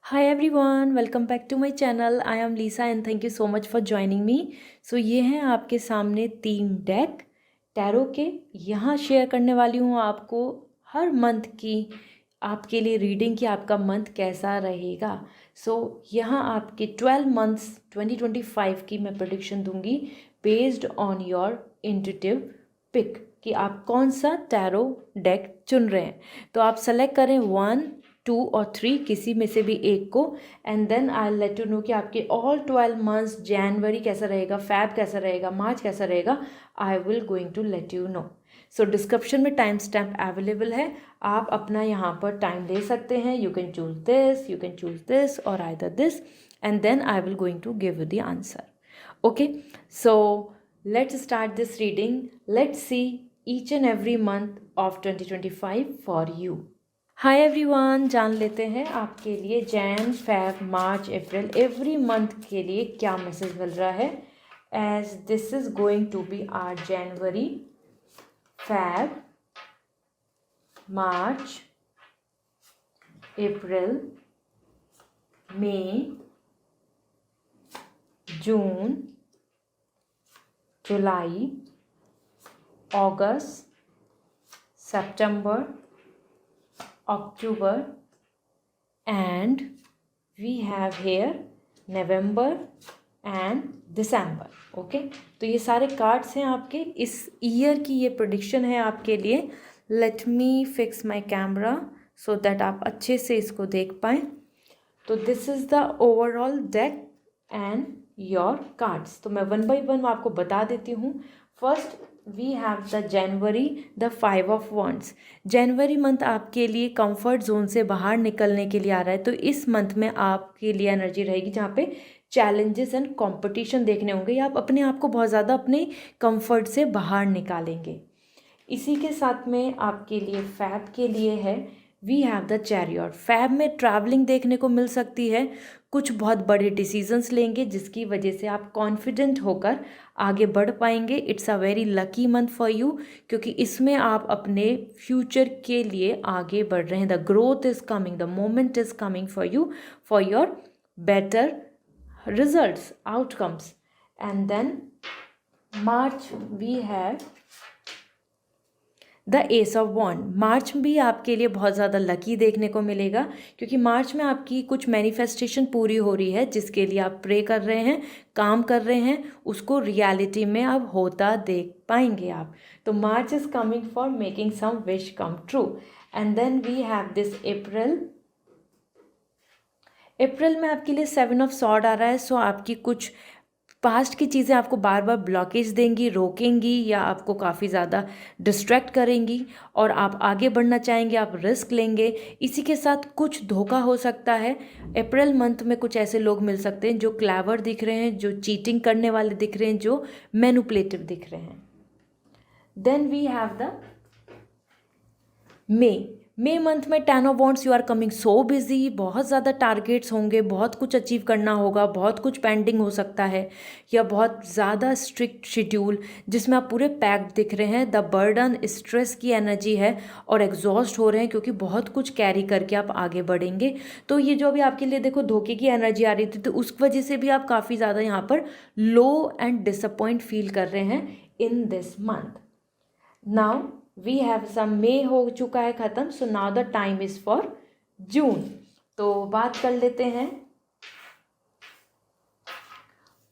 Hi everyone, welcome back to my channel. I am Lisa and thank you so much for joining me. So ये हैं आपके सामने 3 deck tarot के। यहाँ share करने वाली हूँ आपको हर मंथ की आपके लिए रीडिंग कि आपका मंथ कैसा रहेगा। यहाँ आपके 12 मंथ्स 2025 की मैं प्रेडिक्शन दूंगी based on your intuitive pick कि आप कौन सा टैरो डेक चुन रहे हैं। तो आप सेलेक्ट करें 1, 2 और 3 किसी में से भी एक को, and then I let you know कि आपके ऑल 12 मंथ्स, जनवरी कैसा रहेगा, फैब कैसा रहेगा, मार्च कैसा रहेगा। I will going to let you know. So description में टाइम स्टैम्प अवेलेबल है, आप अपना यहाँ पर टाइम ले सकते हैं। You can choose this, you can choose this or either this, and then I will going to give you the answer. Okay, so let's start this reading. Let's see each and every month of 2025 for you. Hi everyone, जान लेते हैं आपके लिए Jan, Feb, March, April every month के लिए क्या message मिल रहा है। As this is going to be our January, Feb, March, April, May, June, July, August, September, October and we have here November and December. Okay, तो ये सारे cards हैं आपके इस ईयर की, ये प्रेडिक्शन है आपके लिए। Let me fix my camera so that आप अच्छे से इसको देख पाएँ। तो this is the overall deck and your cards. तो मैं 1 बाय 1 आपको बता देती हूँ। First we have the January, the 5 of wands. जनवरी मंथ आपके लिए कंफर्ट जोन से बाहर निकलने के लिए आ रहा है। तो इस मंथ में आपके लिए एनर्जी रहेगी जहाँ पे चैलेंजेस एंड कंपटीशन देखने होंगे, या आप अपने आप को बहुत ज़्यादा अपने कंफर्ट से बाहर निकालेंगे। इसी के साथ में आपके लिए फैब के लिए है we have the chariot. Feb में ट्रैवलिंग देखने को मिल सकती है, कुछ बहुत बड़े डिसीजंस लेंगे जिसकी वजह से आप कॉन्फिडेंट होकर आगे बढ़ पाएंगे। It's a very lucky month for you, क्योंकि इसमें आप अपने फ्यूचर के लिए आगे बढ़ रहे हैं। The growth is coming, the moment is coming for you for your better results, outcomes. And then March we have the ace of wand. March भी आपके लिए बहुत ज़्यादा लकी देखने को मिलेगा, क्योंकि मार्च में आपकी कुछ मैनिफेस्टेशन पूरी हो रही है जिसके लिए आप प्रे कर रहे हैं, काम कर रहे हैं, उसको रियलिटी में अब होता देख पाएंगे आप। तो March is coming for making some wish come true. And then we have this April. April में आपके लिए 7 ऑफ सॉर्ड आ रहा है। सो आपकी कुछ पास्ट की चीज़ें आपको बार बार ब्लॉकेज देंगी, रोकेंगी, या आपको काफ़ी ज़्यादा डिस्ट्रैक्ट करेंगी, और आप आगे बढ़ना चाहेंगे, आप रिस्क लेंगे। इसी के साथ कुछ धोखा हो सकता है। अप्रैल मंथ में कुछ ऐसे लोग मिल सकते हैं जो क्लेवर दिख रहे हैं, जो चीटिंग करने वाले दिख रहे हैं, जो मैनिपुलेटिव दिख रहे हैं। Then we have the May month में 10 of wands. You are coming so busy, बहुत ज़्यादा टारगेट्स होंगे, बहुत कुछ अचीव करना होगा, बहुत कुछ पेंडिंग हो सकता है, या बहुत ज़्यादा स्ट्रिक्ट शेड्यूल जिसमें आप पूरे पैक्ड दिख रहे हैं। द बर्डन, स्ट्रेस की एनर्जी है और एग्जॉस्ट हो रहे हैं, क्योंकि बहुत कुछ कैरी करके आप आगे बढ़ेंगे। तो ये जो अभी आपके लिए देखो धोखे की एनर्जी आ रही थी, तो उस वजह से भी आप काफ़ी ज़्यादा यहाँ पर लो एंड डिसअपॉइंट फील कर रहे हैं in this month. Now we have some, May हो चुका है ख़त्म, so now the time is for June. तो बात कर लेते हैं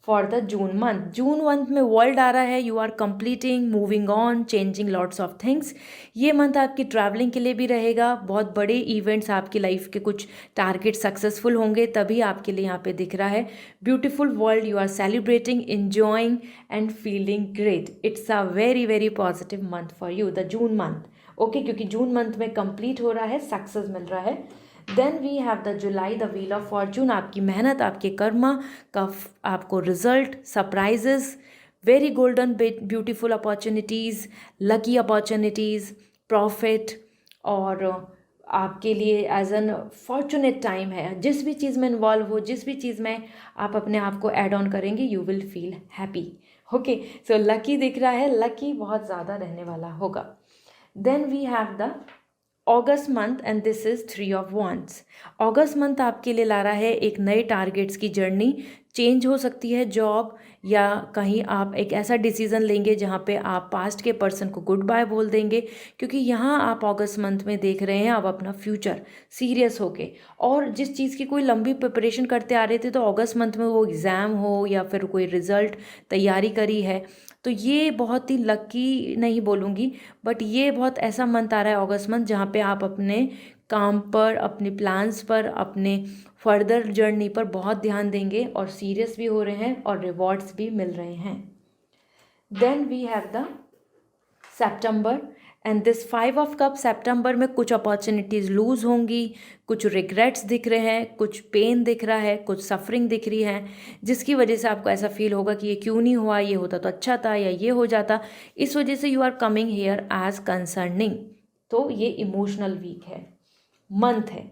for the June month. June month में वर्ल्ड आ रहा है, you are completing, moving on, changing lots of things. ये मंथ आपकी ट्रैवलिंग के लिए भी रहेगा, बहुत बड़े इवेंट्स, आपकी लाइफ के कुछ टारगेट सक्सेसफुल होंगे, तभी आपके लिए यहाँ पे दिख रहा है beautiful world. You are celebrating, enjoying and feeling great. It's a very very positive month for you, the June month. Okay, क्योंकि जून मंथ में कंप्लीट हो रहा है, सक्सेस मिल रहा है। Then we have the July, the wheel of fortune. आपकी मेहनत, आपके कर्मा का आपको result, surprises, very golden beautiful opportunities, lucky opportunities, profit, और आपके लिए एज एन फॉर्चुनेट टाइम है। जिस भी चीज़ में इन्वॉल्व हो, जिस भी चीज़ में आप अपने आप को ऐड ऑन करेंगे, you will feel happy. Okay, so lucky दिख रहा है, लकी बहुत ज़्यादा रहने वाला होगा। Then we have the August month and this is 3 of wands। अगस्त मंथ आपके लिए ला रहा है एक नए टारगेट्स की जर्नी। चेंज हो सकती है जॉब, या कहीं आप एक ऐसा डिसीज़न लेंगे जहाँ पे आप पास्ट के पर्सन को गुड बाय बोल देंगे, क्योंकि यहाँ आप अगस्त मंथ में देख रहे हैं अब अपना फ्यूचर सीरियस होके। और जिस चीज़ की कोई लंबी प्रिपरेशन करते आ रहे थे, तो अगस्त मंथ में वो एग्ज़ाम हो या फिर कोई रिज़ल्ट तैयारी करी है, तो ये बहुत ही लकी नहीं बोलूँगी, बट ये बहुत ऐसा मंथ आ रहा है अगस्त मंथ जहाँ पे आप अपने काम पर, अपने प्लान्स पर, अपने फर्दर जर्नी पर बहुत ध्यान देंगे और सीरियस भी हो रहे हैं और रिवॉर्ड्स भी मिल रहे हैं। Then we have the September and this 5 of cup. September में कुछ अपॉर्चुनिटीज़ लूज़ होंगी, कुछ रिग्रेट्स दिख रहे हैं, कुछ पेन दिख रहा है, कुछ सफरिंग दिख रही है, जिसकी वजह से आपको ऐसा फील होगा कि ये क्यों नहीं हुआ, ये होता तो अच्छा था, या ये हो जाता। इस वजह से you are coming here as concerning. तो ये इमोशनल वीक है, मंथ है।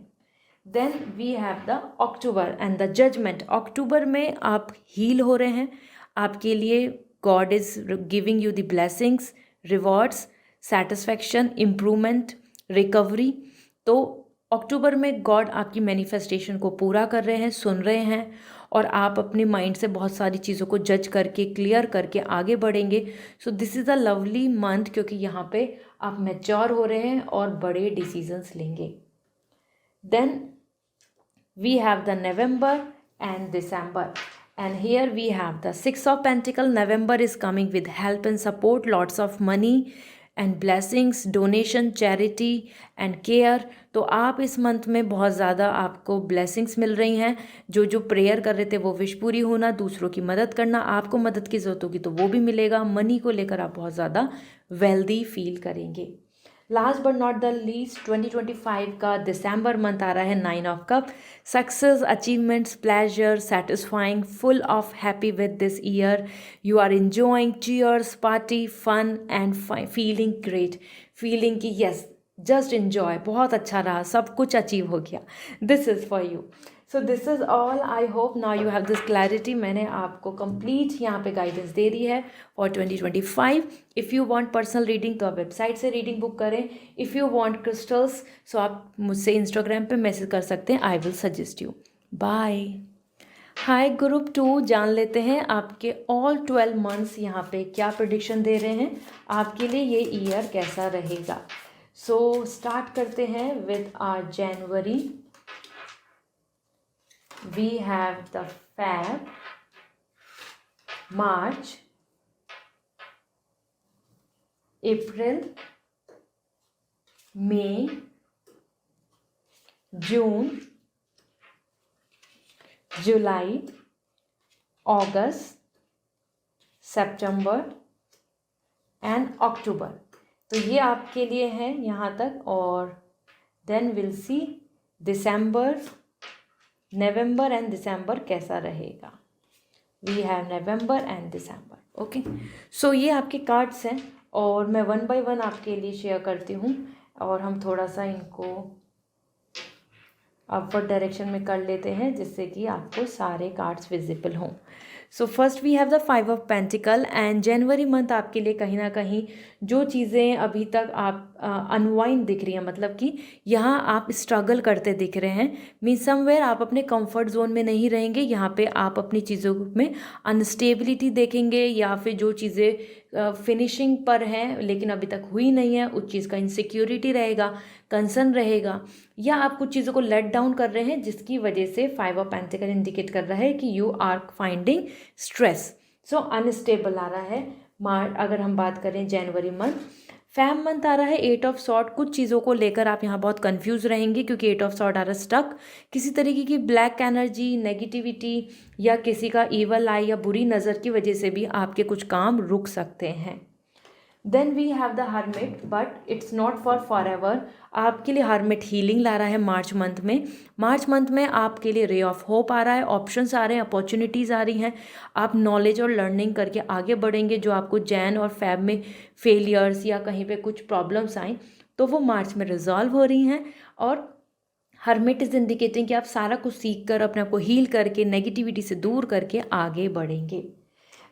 Then we have the October and the judgement. October में आप हील हो रहे हैं, आपके लिए God is giving you the blessings, rewards, satisfaction, improvement, recovery. तो अक्टूबर में गॉड आपकी मैनिफेस्टेशन को पूरा कर रहे हैं, सुन रहे हैं, और आप अपने माइंड से बहुत सारी चीज़ों को जज करके, क्लियर करके आगे बढ़ेंगे। सो this is a lovely month, क्योंकि यहाँ पे आप मैच्योर हो रहे हैं और बड़े डिसीजंस लेंगे। Then we have the November and December, and here we have the 6 of Pentacle. November is coming with help and support, lots of money and blessings, donation, charity and care। तो आप इस month में बहुत ज़्यादा आपको blessings मिल रही हैं। जो प्रेयर कर रहे थे वो विश पूरी होना, दूसरों की मदद करना, आपको मदद की ज़रूरत होगी तो वो भी मिलेगा। मनी को लेकर आप बहुत ज़्यादा वेल्दी फील करेंगे। Last but not the least 2025 का दिसंबर मंथ आ रहा है 9 of cup. Success, achievements, pleasure, satisfying, full of happy with this year. You are enjoying cheers, party, fun and feeling great. Feeling की यस, जस्ट एन्जॉय, बहुत अच्छा रहा, सब कुछ अचीव हो गया। This is for you. So this is all. I hope now you have this clarity. मैंने आपको कंप्लीट यहाँ पे गाइडेंस दे दी है for 2025। If you want personal reading तो आप वेबसाइट से रीडिंग बुक करें। If you want crystals so आप मुझसे इंस्टाग्राम पे मैसेज कर सकते हैं। I will suggest you. Bye. Hi group 2, जान लेते हैं आपके ऑल 12 मंथ्स यहाँ पे क्या प्रेडिक्शन दे रहे हैं, आपके लिए ये ईयर कैसा रहेगा। सो स्टार्ट करते हैं with our January. We have the Feb, March, April, May, June, July, August, September and October। तो ये आपके लिए है यहाँ तक। और then will see December, November and December कैसा रहेगा। We have November and December. Okay, so ये आपके कार्ड्स हैं और मैं 1 बाय 1 आपके लिए शेयर करती हूँ, और हम थोड़ा सा इनको अपवर्ड डायरेक्शन में कर लेते हैं जिससे कि आपको सारे कार्ड्स विजिबल हों। So first we have the 5 of pentacle and January month आपके लिए कहीं ना कहीं जो चीज़ें अभी तक आप अनवाइंड दिख रही हैं, मतलब कि यहाँ आप स्ट्रगल करते दिख रहे हैं, मीन समवेयर आप अपने कंफर्ट जोन में नहीं रहेंगे। यहाँ पे आप अपनी चीज़ों में अनस्टेबिलिटी देखेंगे, या फिर जो चीज़ें फिनिशिंग पर हैं लेकिन अभी तक हुई नहीं है उस चीज़ का इनसिक्योरिटी रहेगा, कंसर्न रहेगा, या आप कुछ चीज़ों को लेट डाउन कर रहे हैं जिसकी वजह से 5 ऑफ पेंटिकल इंडिकेट कर रहा है कि you are finding stress. So unstable आ रहा है। अगर हम बात करें जनवरी मंथ, फैब मंथ आ रहा है 8 ऑफ सॉर्ड। कुछ चीज़ों को लेकर आप यहाँ बहुत कंफ्यूज रहेंगे क्योंकि 8 ऑफ सॉर्ड आ रहा है स्टक। किसी तरीके की ब्लैक एनर्जी, नेगेटिविटी या किसी का ईवल आई या बुरी नज़र की वजह से भी आपके कुछ काम रुक सकते हैं। Then we have the hermit, but it's not forever. आपके लिए हर्मिट हीलिंग ला रहा है मार्च मंथ में। मार्च मंथ में आपके लिए रे ऑफ होप आ रहा है, ऑप्शंस आ रहे हैं, अपॉर्चुनिटीज़ आ रही हैं। आप नॉलेज और लर्निंग करके आगे बढ़ेंगे। जो आपको जैन और फैब में फेलियर्स या कहीं पे कुछ प्रॉब्लम्स आएँ तो वो मार्च में रिजॉल्व हो रही हैं। और हर्मिट इज़ इंडिकेटिंग कि आप सारा कुछ सीख कर, अपने आप को हील करके, नेगेटिविटी से दूर करके आगे बढ़ेंगे।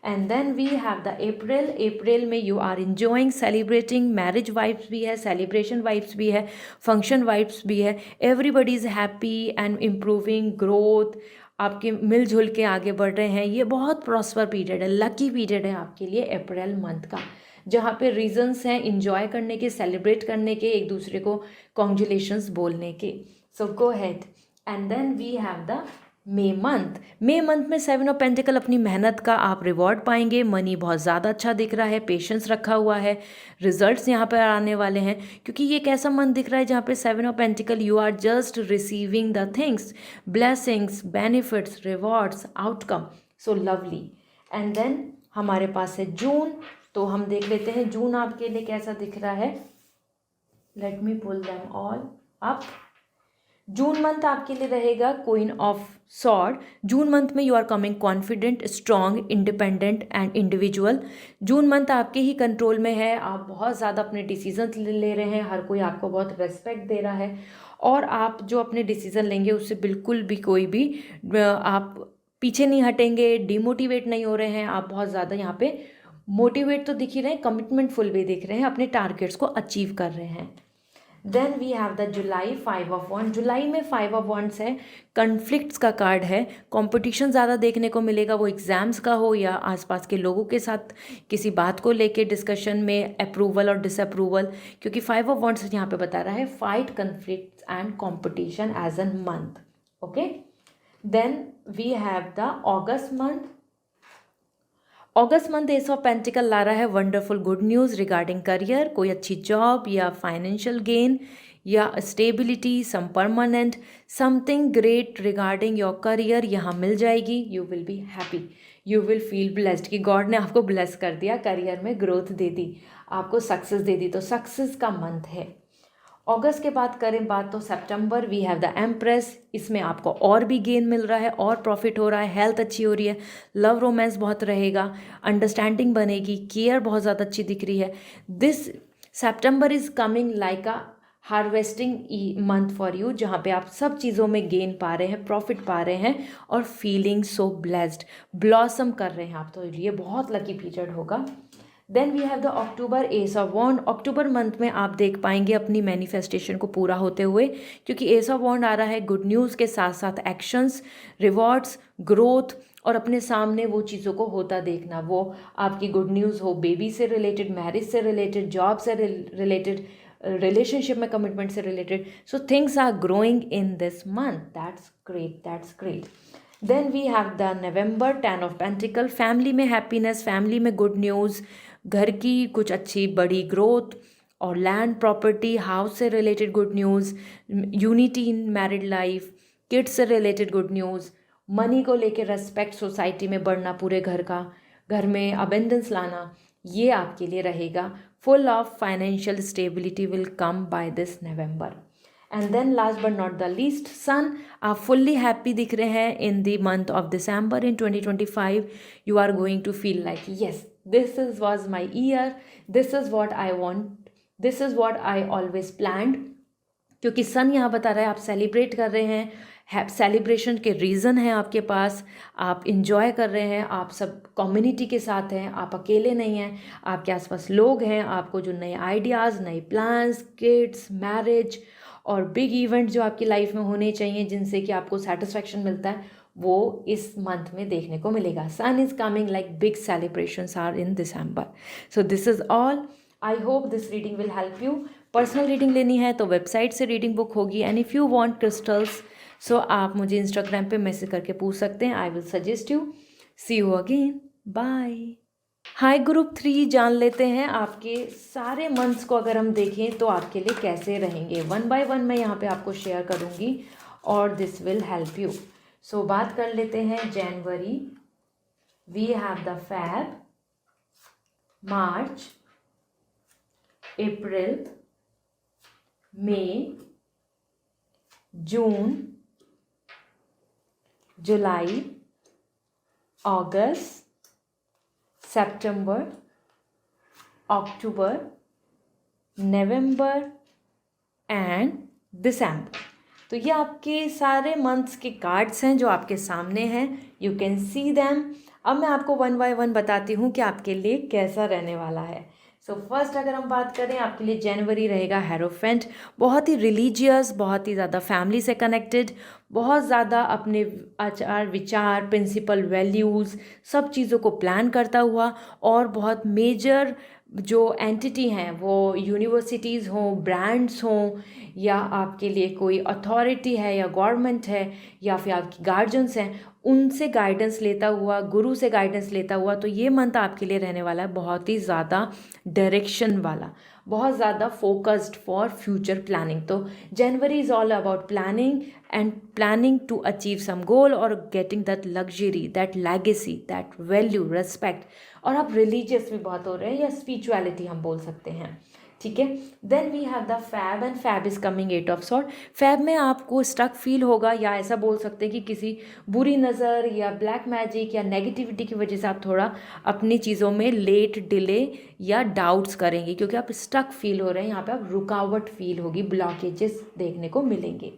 And then we have the April. April में you are enjoying celebrating, marriage vibes भी है, सेलिब्रेशन वाइब्स भी है, फंक्शन वाइब्स भी है. Everybody is happy and improving growth. आपके मिलजुल के आगे बढ़ रहे हैं. ये बहुत प्रॉस्पर पीरियड है, लकी पीरियड है आपके लिए अप्रैल मंथ का, जहाँ पे रीजंस हैं इंजॉय करने के, सेलिब्रेट करने के, एक दूसरे को कॉन्ग्रेचुलेशंस बोलने के. So go ahead. And then we have the May month. May month में 7 ऑफ पेंटिकल, अपनी मेहनत का आप रिवॉर्ड पाएंगे. मनी बहुत ज़्यादा अच्छा दिख रहा है, पेशेंस रखा हुआ है, रिजल्ट्स यहाँ पर आने वाले हैं, क्योंकि ये एक ऐसा मंथ दिख रहा है जहाँ पे 7 of pentacle, you are just receiving the things, blessings, benefits, rewards, outcome. So lovely. And then हमारे पास है जून. तो हम देख लेते हैं जून आपके लिए कैसा दिख रहा है. Let me pull them all up. June month आपके लिए रहेगा queen of sword. June month में you are coming confident, strong, independent and individual. June month आपके ही कंट्रोल में है. आप बहुत ज़्यादा अपने डिसीजन ले रहे हैं, हर कोई आपको बहुत रेस्पेक्ट दे रहा है, और आप जो अपने डिसीजन लेंगे उससे बिल्कुल भी कोई भी आप पीछे नहीं हटेंगे, डिमोटिवेट नहीं हो रहे हैं. आप बहुत ज़्यादा यहाँ पे मोटिवेट तो दिख ही रहे हैं, कमिटमेंटफुल भी दिख रहे हैं, अपने टारगेट्स को अचीव कर रहे हैं. Then we have the July, 5 of wand. जुलाई में 5 ऑफ वंड्स है, कन्फ्लिक्ट्स का कार्ड है. कंपटीशन ज़्यादा देखने को मिलेगा, वो एग्ज़ाम्स का हो या आसपास के लोगों के साथ किसी बात को लेके डिस्कशन में, अप्रूवल और डिसअप्रूवल, क्योंकि 5 ऑफ वंड्स यहाँ पे बता रहा है fight conflicts and competition as an month. Okay. Then we have the August month. अगस्त मंथ एस ऑफ पेंटिकल ला रहा है wonderful good news regarding career, कोई अच्छी जॉब या फाइनेंशियल गेन या stability, some permanent, something great regarding your career यहाँ मिल जाएगी. You will be happy, you will feel blessed कि गॉड ने आपको ब्लेस कर दिया, करियर में ग्रोथ दे दी, आपको सक्सेस दे दी. तो सक्सेस का मंथ है. अगस्त के बाद करें बात तो सितंबर, वी हैव द एम्प्रेस. इसमें आपको और भी गेन मिल रहा है और प्रॉफिट हो रहा है, हेल्थ अच्छी हो रही है, लव रोमांस बहुत रहेगा, अंडरस्टैंडिंग बनेगी, केयर बहुत ज़्यादा अच्छी दिख रही है. This September is coming like a harvesting month for you, जहाँ पे आप सब चीज़ों में गेन पा रहे हैं, प्रॉफिट पा रहे हैं और फीलिंग सो ब्लेस्ड, ब्लॉसम कर रहे हैं आप. तो ये बहुत लकी पीरियड होगा. Then we have the October, ace of wand. अक्टूबर मंथ में आप देख पाएंगे अपनी मैनिफेस्टेशन को पूरा होते हुए, क्योंकि एस ऑफ वॉन्ड आ रहा है गुड न्यूज़ के साथ साथ एक्शंस, रिवॉर्ड्स, ग्रोथ, और अपने सामने वो चीज़ों को होता देखना. वो आपकी गुड न्यूज़ हो बेबी से रिलेटेड, मैरिज से रिलेटेड, जॉब से रिलेटेड, रिलेशनशिप में कमिटमेंट से related. So things are growing in this month. That's great, that's great. Then we have the November, 10 of pentacle. Family में हैप्पीनेस, फैमिली में good news, घर की कुछ अच्छी बड़ी ग्रोथ, और लैंड प्रॉपर्टी, हाउस से related good news, unity in married life, kids से रिलेटेड गुड न्यूज़, मनी को लेके रेस्पेक्ट सोसाइटी में बढ़ना, पूरे घर का, घर में अबेंडेंस लाना, ये आपके लिए रहेगा. Full of financial stability will come by this November. And then last but not the least, sun. आप फुल्ली हैप्पी दिख रहे हैं in the month of December in 2025. You are going to feel like yes, this was my year, this is what I want, this is what I always planned. क्योंकि सन यहाँ बता रहा है आप सेलिब्रेट कर रहे हैं, सेलिब्रेशन के रीज़न है आपके पास, आप इंजॉय कर रहे हैं, आप सब कम्युनिटी के साथ हैं, आप अकेले नहीं हैं, आपके आसपास लोग हैं, आपको जो नए आइडियाज़, नए प्लान्स, किड्स, मैरिज और बिग इवेंट जो आपकी लाइफ में होने चाहिए, जिनसे कि आपको सेटिस्फैक्शन मिलता है, वो इस मंथ में देखने को मिलेगा. Sun is coming like big celebrations are in December. So this is all. I hope this reading will help you. Personal reading लेनी है तो वेबसाइट से रीडिंग बुक होगी. And if you want crystals, so आप मुझे Instagram पे message करके पूछ सकते हैं. I will suggest you. See you again. Bye. Hi group 3, जान लेते हैं आपके सारे मंथ्स को अगर हम देखें तो आपके लिए कैसे रहेंगे. 1 बाय 1 मैं यहाँ पे आपको शेयर करूँगी और this will help you. So बात कर लेते हैं जनवरी. We have the Feb, March, April, May, June, July, August, September, October, November and December. तो ये आपके सारे मंथ्स के कार्ड्स हैं जो आपके सामने हैं, यू कैन सी देम। अब मैं आपको वन बाय वन बताती हूँ कि आपके लिए कैसा रहने वाला है। सो फर्स्ट अगर हम बात करें, आपके लिए जनवरी रहेगा हेरोफेंट, बहुत ही रिलीजियस, बहुत ही ज़्यादा फैमिली से कनेक्टेड, बहुत ज़्यादा अपने आचार विचार, प्रिंसिपल, वैल्यूज़, सब चीज़ों को प्लान करता हुआ, और बहुत मेजर जो एंटिटी हैं वो यूनिवर्सिटीज़ हों, ब्रांड्स हों, या आपके लिए कोई अथॉरिटी है या गवर्नमेंट है या फिर आपकी गार्जियंस हैं, उनसे गाइडेंस लेता हुआ, गुरु से गाइडेंस लेता हुआ, तो ये मंथ आपके लिए रहने वाला है बहुत ही ज़्यादा डायरेक्शन वाला, बहुत ज़्यादा फोकस्ड फॉर फ्यूचर प्लानिंग। तो जनवरी is all about planning and planning to achieve some goal और getting that luxury, that legacy, that value, respect. और आप रिलीजियस भी बहुत हो रहे हैं, या स्पिरिचुअलिटी हम बोल सकते हैं, ठीक है। Then we have the Feb, and Feb is coming 8 of sword. Feb में आपको स्टक फील होगा, या ऐसा बोल सकते हैं कि किसी बुरी नज़र या ब्लैक मैजिक या नेगेटिविटी की वजह से आप थोड़ा अपनी चीज़ों में लेट, डिले या डाउट्स करेंगे, क्योंकि आप स्टक फील हो रहे हैं, यहाँ पे आप रुकावट फील होगी, ब्लॉकेजेस देखने को मिलेंगे।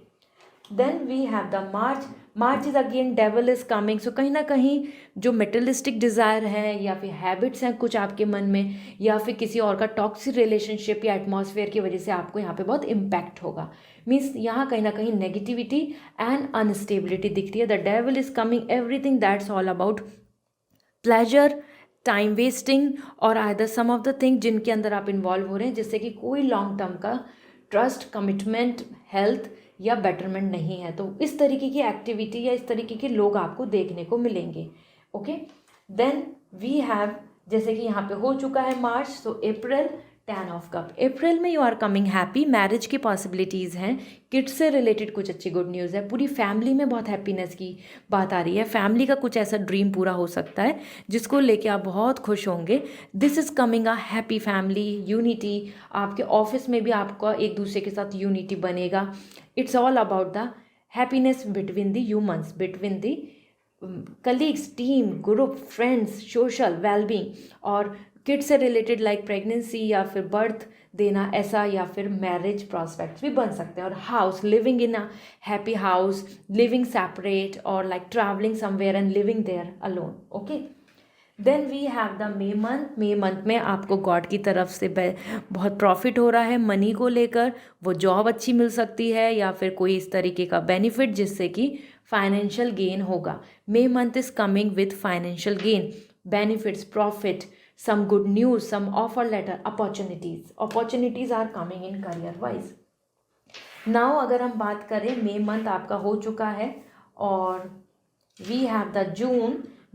Then we have the March. March is again devil is coming. So कहीं ना कहीं जो मेटलिस्टिक डिज़ायर है या फिर हैबिट्स हैं कुछ आपके मन में, या फिर किसी और का टॉक्सिक रिलेशनशिप या एटमॉस्फेयर की वजह से आपको यहाँ पे बहुत इम्पैक्ट होगा। मीन्स यहाँ कहीं ना कहीं नेगेटिविटी एंड अनस्टेबिलिटी दिखती है। The devil is coming, everything that's all about pleasure, time wasting, और either some of the thing जिनके अंदर आप इन्वॉल्व हो रहे हैं, जिससे कि कोई लॉन्ग टर्म का ट्रस्ट, कमिटमेंट, हेल्थ या बेटरमेंट नहीं है। तो इस तरीके की एक्टिविटी या इस तरीके के लोग आपको देखने को मिलेंगे। ओके, देन वी हैव, जैसे कि यहाँ पे हो चुका है मार्च, तो अप्रैल 10 ऑफ कप। अप्रैल में you are coming happy, marriage की पॉसिबिलिटीज़ हैं, किड्स से रिलेटेड कुछ अच्छी गुड न्यूज़ है, पूरी फैमिली में बहुत हैप्पीनेस की बात आ रही है, फैमिली का कुछ ऐसा ड्रीम पूरा हो सकता है जिसको लेके आप बहुत खुश होंगे। This is coming a happy family, unity, आपके ऑफिस में भी आपका एक दूसरे के साथ यूनिटी बनेगा। It's all about the happiness between the humans, between the colleagues, team, group, friends, social wellbeing, और किड्स से रिलेटेड लाइक प्रेगनेंसी या फिर बर्थ देना ऐसा, या फिर मैरिज प्रॉस्पेक्ट्स भी बन सकते हैं। और house, living in a happy house, living separate, और like travelling somewhere and living there alone. Okay, then we have the May month. May month में आपको गॉड की तरफ से बहुत प्रॉफिट हो रहा है मनी को लेकर, वो जॉब अच्छी मिल सकती है या फिर कोई इस तरीके का बेनिफिट जिससे कि फाइनेंशियल गेन होगा। May month is coming with financial gain, benefits, profit, some good news, some offer letter, opportunities are coming in career wise. Now अगर हम बात करें, मे मंथ आपका हो चुका है, और we have the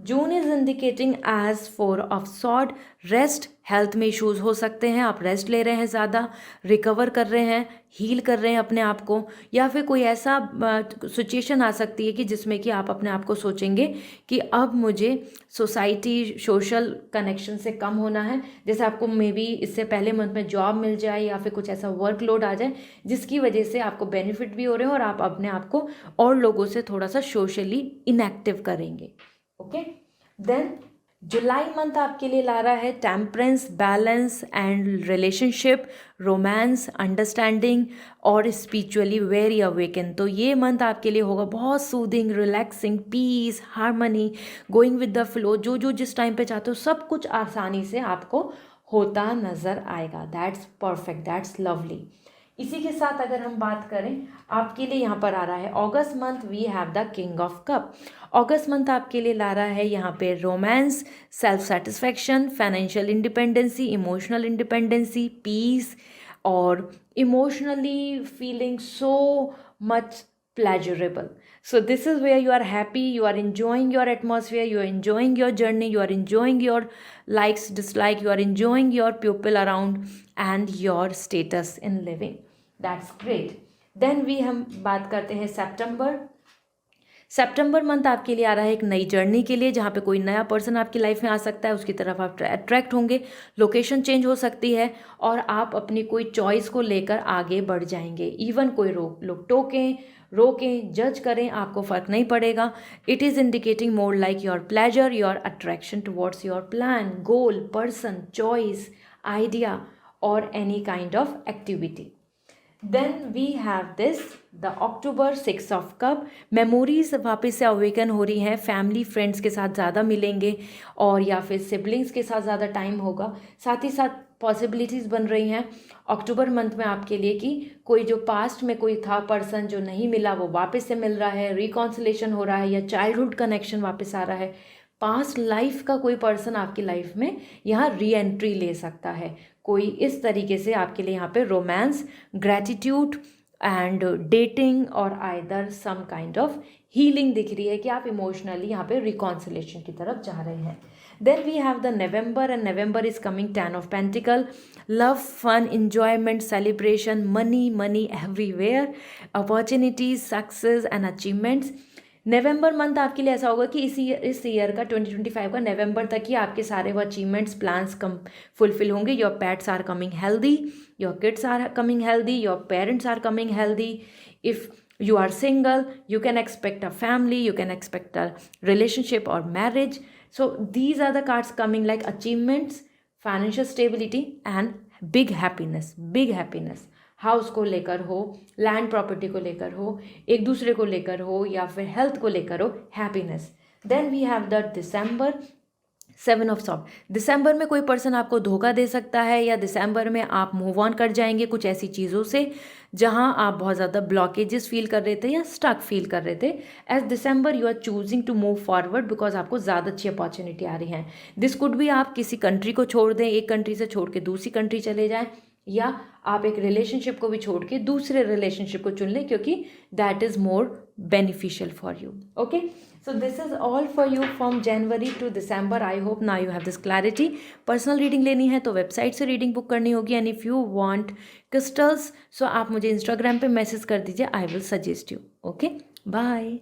June is indicating as 4 of sword, rest, health में इश्यूज़ हो सकते हैं, आप रेस्ट ले रहे हैं, ज़्यादा रिकवर कर रहे हैं, हील कर रहे हैं अपने आप को, या फिर कोई ऐसा सिचुएशन आ सकती है कि जिसमें कि आप अपने आप को सोचेंगे कि अब मुझे सोसाइटी, सोशल कनेक्शन से कम होना है। जैसे आपको मे बी इससे पहले मंथ में जॉब मिल जाए या फिर कुछ ऐसा वर्कलोड आ जाए जिसकी वजह से आपको बेनिफिट भी हो रहे हो और आप अपने आप को और लोगों से थोड़ा सा सोशली इनएक्टिव करेंगे। ओके, देन जुलाई मंथ आपके लिए ला रहा है temperance, balance and relationship, romance, understanding, और स्पिरिचुअली वेरी अवेकन। तो ये मंथ आपके लिए होगा बहुत soothing, relaxing, peace, harmony, going with the flow. जो जो जिस टाइम पे चाहते हो सब कुछ आसानी से आपको होता नज़र आएगा। That's perfect, that's lovely. इसी के साथ अगर हम बात करें, आपके लिए यहाँ पर आ रहा है अगस्त month, we have the king of cup. अगस्त मंथ आपके लिए ला रहा है यहाँ पे romance, self satisfaction, financial independency, emotional independency, peace, और emotionally feeling so much pleasurable. So this is where you are happy, you are enjoying your atmosphere, you are enjoying your journey, you are enjoying your likes, dislike, you are enjoying your people around and your status in living. That's great. Then हम बात करते हैं सितंबर month आपके लिए आ रहा है एक नई जर्नी के लिए, जहाँ पे कोई नया पर्सन आपकी लाइफ में आ सकता है, उसकी तरफ आप अट्रैक्ट होंगे, लोकेशन चेंज हो सकती है, और आप अपनी कोई चॉइस को लेकर आगे बढ़ जाएंगे। इवन कोई लोग टोकें, रोकें, जज करें, आपको फ़र्क नहीं पड़ेगा। It is indicating more like your pleasure, your attraction towards your plan, goal, person, choice, idea और any kind of activity. Then we have this the October 6 of cup, memories वापस से अवेकन हो रही हैं, फैमिली फ्रेंड्स के साथ ज़्यादा मिलेंगे और या फिर सिबलिंग्स के साथ ज़्यादा टाइम होगा, साथ ही साथ पॉसिबिलिटीज़ बन रही हैं अक्टूबर मंथ में आपके लिए कि कोई जो पास्ट में कोई था पर्सन जो नहीं मिला वो वापस से मिल रहा है, रिकॉन्सिलेशन हो रहा है या चाइल्डहुड कनेक्शन वापस आ रहा है, पास्ट लाइफ का कोई पर्सन आपकी लाइफ में यहाँ री एंट्री ले सकता है, कोई इस तरीके से आपके लिए यहाँ पे रोमांस, ग्रैटिट्यूड एंड डेटिंग और either some kind of healing दिख रही है कि आप इमोशनली यहाँ पे रिकॉन्सिलेशन की तरफ जा रहे हैं. Then we have the November, and November is coming 10 of Pentacle, love, fun, enjoyment, celebration, money everywhere, opportunities, success and achievements. November month आपके लिए ऐसा होगा कि इस ईयर का 2025 का नवंबर तक ही आपके सारे वो अचीवमेंट्स प्लान्स कम फुलफिल होंगे. Your pets are coming healthy, your kids are coming healthy, your parents are coming healthy. If you are single, you can expect a family, you can expect a relationship or marriage. So these are the cards coming like achievements, financial stability and big happiness. Big happiness. House को लेकर हो, land property को लेकर हो, एक दूसरे को लेकर हो या फिर हेल्थ को लेकर हो, happiness. Then we have the December 7 of sword. दिसंबर में कोई पर्सन आपको धोखा दे सकता है या दिसंबर में आप मूव ऑन कर जाएंगे कुछ ऐसी चीज़ों से जहां आप बहुत ज़्यादा ब्लॉकेजेस फील कर रहे थे या स्टक फील कर रहे थे. As December you are choosing to move forward because आपको ज़्यादा अच्छी अपॉर्चुनिटी आ रही हैं. दिस कुड भी आप किसी कंट्री को छोड़ दें, एक कंट्री से छोड़ के दूसरी कंट्री चले जाएं, या आप एक रिलेशनशिप को भी छोड़ के दूसरे रिलेशनशिप को चुन लें क्योंकि that is more beneficial for you. Okay, so this is all for you from January to December. I hope now you have this clarity. Personal reading लेनी है तो वेबसाइट से रीडिंग बुक करनी होगी. And if you want crystals so आप मुझे Instagram पे message कर दीजिए, I will suggest you. Okay, bye.